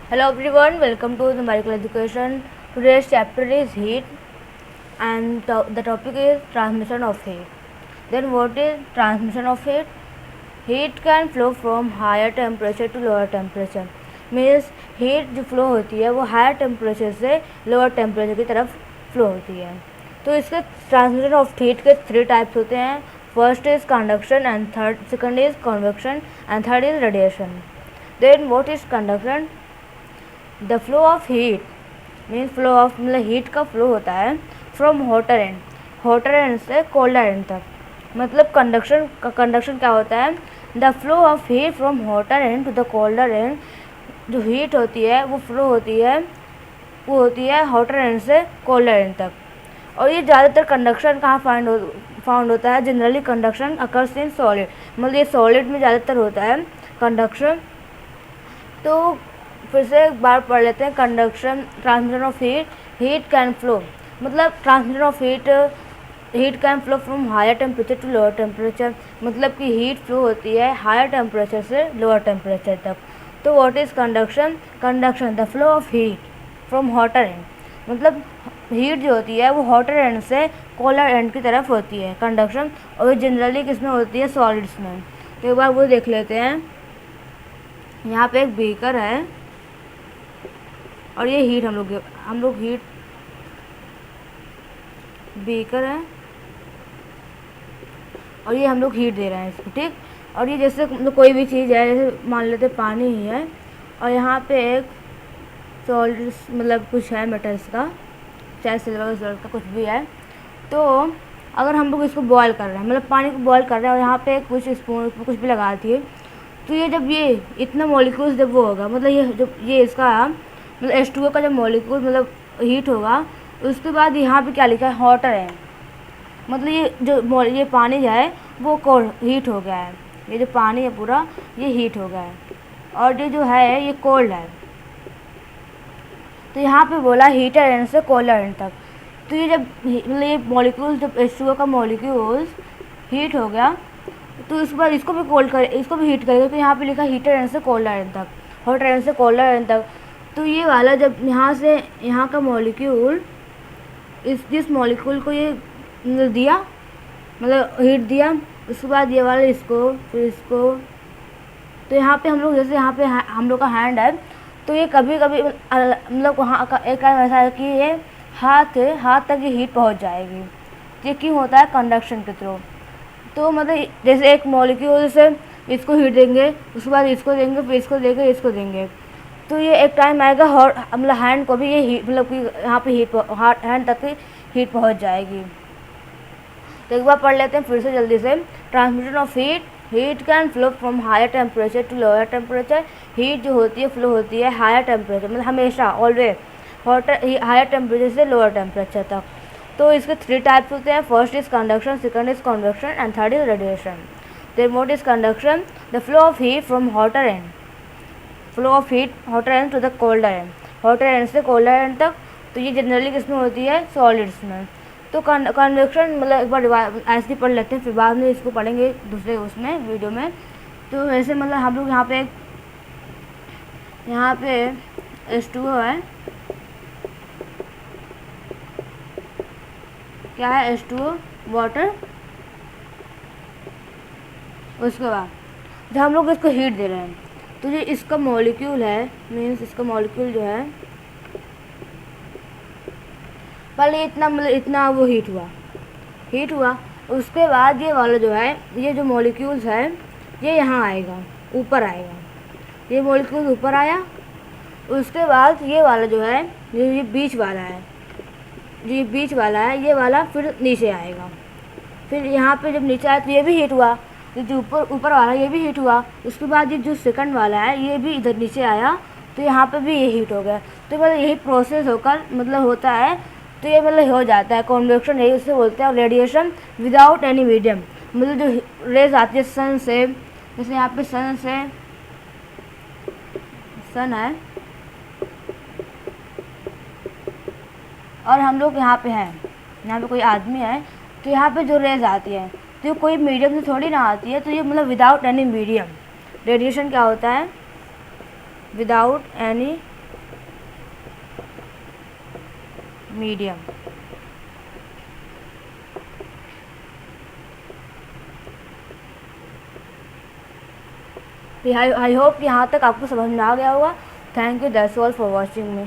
Hello everyone, welcome to the medical education. Today's chapter is heat and the topic is transmission of heat. Then what is transmission of heat? Heat can flow from higher temperature to lower temperature. Means heat जो flow होती है वो higher temperature से lower temperature की तरफ flow होती है. तो इसके transmission of heat के 3 types होते हैं. First is conduction and second is convection and third is radiation. Then what is conduction? The flow of heat means flow of मतलब हीट का फ्लो होता है फ्रॉम हॉटर एंड से colder end तक. मतलब कंडक्शन क्या होता है? The flow of heat from hotter end to the colder end. जो हीट होती है वो फ्लो होती है हॉटर एंड से कोल्डर एंड तक. और ये ज़्यादातर कंडक्शन कहाँ फाउंड होता है? Generally conduction occurs in solid. मतलब ये सॉलिड में ज़्यादातर होता है कंडक्शन. तो फिर से एक बार पढ़ लेते हैं. Conduction, transmission of heat can flow. मतलब transmission of heat can flow from higher temperature to lower temperature. मतलब कि हीट फ्लो होती है हायर टेम्परेचर से लोअर टेम्परेचर तक. तो what is conduction the flow of heat from hotter end. मतलब heat जो होती है वो हॉटर एंड से कोलर एंड की तरफ होती है कंडक्शन. और जनरली किसमें होती है? सॉलिड्स में. तो एक बार वो देख लेते हैं. यहाँ पे एक बीकर है और ये हीट हम लोग हीट बीकर है और ये हम लोग हीट दे रहे हैं इसको. ठीक. और ये जैसे कोई भी चीज़ है, जैसे मान लेते पानी ही है और यहाँ पे एक सॉलिड्स मतलब कुछ है मेटल्स का, चाहे सिल्वर सॉल्ट का कुछ भी है. तो अगर हम लोग इसको बॉयल कर रहे हैं, मतलब पानी को बॉयल कर रहे हैं और यहाँ पे कुछ स्पून कुछ भी लगा दिए, तो ये जब ये इतना मॉलिक्यूल्स जब वो होगा, मतलब ये जब ये इसका मतलब H2O का जब मॉलिक्यूल मतलब हीट होगा, उसके बाद यहाँ पे क्या लिखा है? हॉटर है. मतलब ये जो ये पानी जो है वो कोल्ड हीट हो गया है. ये जो पानी है पूरा ये हीट हो गया है और ये जो है ये कोल्ड है. तो यहाँ पे बोला हीटर एंड से कोल्डर एंड तक. तो ये जब मतलब ये मॉलिक्यूल जब H2O का मॉलिक्यूल्स हीट हो गया तो उसके बाद इसको भी हीट करेगा. तो यहाँ पे लिखा हीटर एंड से कोल्डर एंड तक, हॉटर एंड से कोल्डर एंड तक. तो ये वाला जब यहाँ से यहाँ का मॉलिक्यूल जिस मॉलिक्यूल को ये दिया मतलब हीट दिया, उसके बाद ये वाला इसको फिर इसको. तो यहाँ पे हम लोग जैसे यहाँ पे हम लोग का हैंड है, तो ये कभी कभी मतलब वहाँ का एक टाइम ऐसा है कि ये हाथ तक ये हीट पहुँच जाएगी. ये क्यों होता है? कंडक्शन के थ्रू. तो मतलब जैसे एक मॉलिक्यूल से इसको हीट देंगे, उसके बाद इसको देंगे, फिर इसको देंगे. तो ये एक टाइम आएगा मतलब हैंड को भी ये हीट मतलब कि यहाँ पे हैंड तक हीट पहुँच जाएगी. तो एक बार पढ़ लेते हैं फिर से जल्दी से. Transmission of heat can flow from higher temperature to lower temperature. Heat जो होती है फ्लो होती है हायर टेम्परेचर मतलब हमेशा ऑलवेज हायर टेम्परेचर से लोअर टेम्परेचर तक. तो इसके 3 टाइप्स होते हैं. First is conduction, second is convection and third is radiation. Then what is conduction? The flow of heat from hotter end to the colder end. Hotter end से colder end तक. तो ये generally किसमें होती है? Solids में. तो convection मतलब एक बार ऐसे ही पढ़ लेते हैं, फिर बाद में इसको पढ़ेंगे दूसरे उसमें वीडियो में. तो वैसे मतलब हम लोग यहाँ पे H2O है. क्या है? H2O water. उसके बाद जब हम लोग इसको हीट दे रहे हैं तो ये इसका मॉलिक्यूल है, मीन्स इसका मॉलिक्यूल जो है पहले इतना वो हीट हुआ. उसके बाद ये वाला जो है ये जो मॉलिक्यूल्स है ये यहाँ आएगा, ऊपर आएगा. ये मॉलिक्यूल ऊपर आया. उसके बाद ये वाला जो है ये बीच वाला है, ये वाला फिर नीचे आएगा. फिर यहाँ पे जब नीचे आया तो ये भी हीट हुआ. जो ऊपर वाला ये भी हीट हुआ. उसके बाद ये जो सेकंड वाला है ये भी इधर नीचे आया, तो यहाँ पे भी ये हीट हो गया. तो मतलब यही प्रोसेस होकर मतलब होता है. तो ये मतलब हो जाता है कन्वेक्शन, यही उससे बोलते हैं. रेडिएशन विदाउट एनी मीडियम, मतलब जो रेज आती है सन से, जैसे यहाँ पे सन है और हम लोग यहाँ पे कोई आदमी है, तो यहाँ पे जो रेज आती है तो कोई मीडियम से थोड़ी ना आती है. तो ये विदाउट एनी मीडियम रेडिएशन क्या होता है? Without any medium. I hope यहाँ तक आपको समझ में आ गया होगा। Thank you, that's all for watching me.